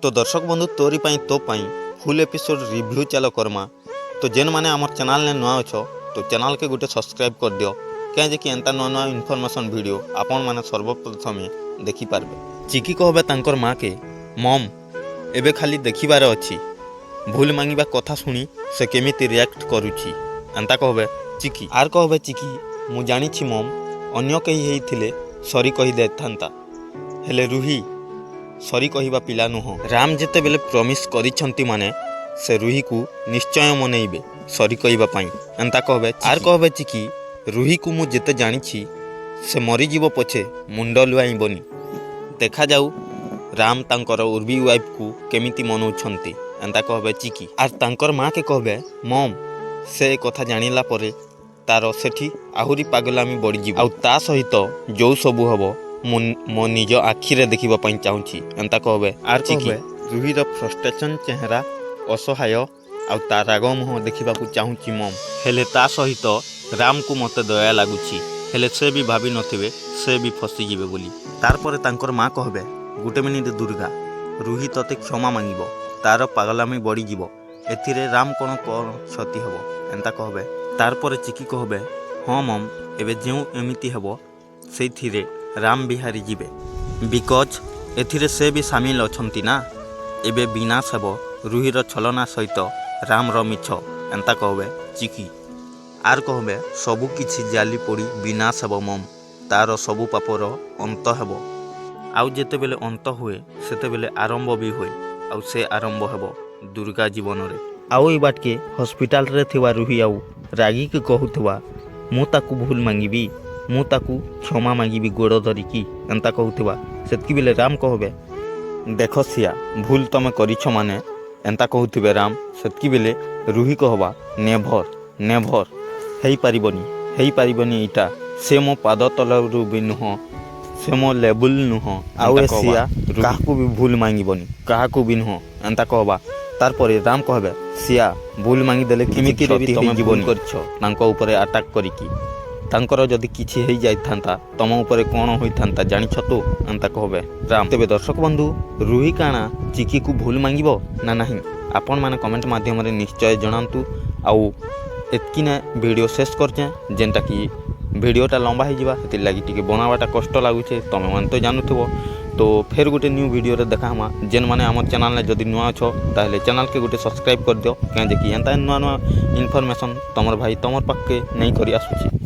तो दर्शक बंधु तोरी पाई तो पाई फुल एपिसोड रिव्यू चलो करमा। तो जेन माने आमर चैनल ने नुआ अछ तो चैनल के गोटे सब्सक्राइब कर दियो क्या जे कि एंता नुआ नुआ इनफॉरमेशन वीडियो आपण माने सर्वप्रथम देखि पारबे। चिकी कहबे तांकर माँ के मम एबे खाली देखिबार अछि, भूल मांगिबा कथा सुनी से केमिति रिएक्ट करूछि एंता कहबे चिकी। आर कहबे चिकी मु जानी छी मम अन्य कही हेइथिले सॉरी कहि देथांता हेले रूही सॉरी कहिबा पिला नुह। राम जेते बेले प्रॉमिस करिछंती माने से रूही को निश्चय मनइबे सॉरी कहिबा पाई एंता कहबे। आर कहबे चिकी रूही को मु जेते जानी छी से मरी जीव पछे मुंड लुआइबनी। देखा जाऊ राम तांकर उर्वी वाइफ को केमिति मनौछंती एंता कहबे चिकी। आर तांकर माँ के कहबे मम से कथा जानिला परे तार सेठी आहुरी पागलामी बढ़ी जीव आ ता सहित जो सबु हबो मो निज आखिरे देखिबा पाई चाहूची एंता कहबे। आर चिकी रूहीर फ्रस्ट्रेशन चेहरा असहाय आ ता राग मुह देखिबा को चाहूची मम हेले ता सहित राम को मते दया लागुची हेले से भी भाभी नथिबे से भी फसी जीवे बोली। तार परे तांकर माँ कहबे गुटे मिनिट दुर्गा रूही तते क्षमा मांगिबो तार पागलामी बढ़ी जीवो एथिरे राम कोन क्षति हबो एंता कहबे। तार परे चिकी कहबे हाँ मम एबे जेउ एमिति हबो सेथिरे राम बिहारी जीवे बिकज एथिरे से भी सामिल अछंती ना एबे विनाश हेबो रूहीर छलना सहित राम मिछ एंता कहबे चिकी। आर कहबे सबु किछि जाली पड़ी विनाश हेबो मम तार सबु पापर अंत हेबो आउ जेते बेले अंत हुए सेते बेले आरंभ भी हुए आउ से आरंभ हेबो दुर्गा जीवन रे। आउ ई बाट के हॉस्पिटल रे थिवा रूही आउ रागी के कहूथवा मु ताकू भूल मांगिबी मु ताकू क्षमा मांगिबी गोड़ धरिकी एंता कहूथवा सेतकी बेले राम कहबे देख सिया भूल तमे करिछ माने एंता कहूथिबे राम सेतकी बेले रूही कहबा नेभर नेभर हेई पारिबनी इटा से मो पाद तलरु भी नुह से मो लेबुल नुह आउ सिया काहाकू भी भूल मांगिबनी काहाकू भी नुह एंता कहबा। तार परे राम कहबे सिया भूल मांगी देले किमिति रे तमे जीवन करछ तांको ऊपर अटैक करिकी तांकर जदि किछि हेई जाइथांता तम ऊपर कोन होइथांता जानिछ तो एंता कहबे राम। तेबे दर्शक बंधु रूही काना चिकी को भूल मांगिबो ना नहीं आपण माने कमेंट माध्यम रे निश्चय जणांतु। आउ एतकी ना वीडियो शेष करछे जेंटा कि वीडियोटा लंबा हो जावा से लगी टिके बनावाटा कष्ट लगुचे तुम मैंने तो जानूथो। तो फिर गोटे न्यू वीडियो रे देखा हमा जेन माने आम चैनल ने जदि नुआ अछ ताहले चैनल के गोटे सब्सक्राइब कर दियो क्या जे कि एंता नुआ नुआ इनफॉरमेशन तमर भाई तमर पाखे नहीं करी आसुची।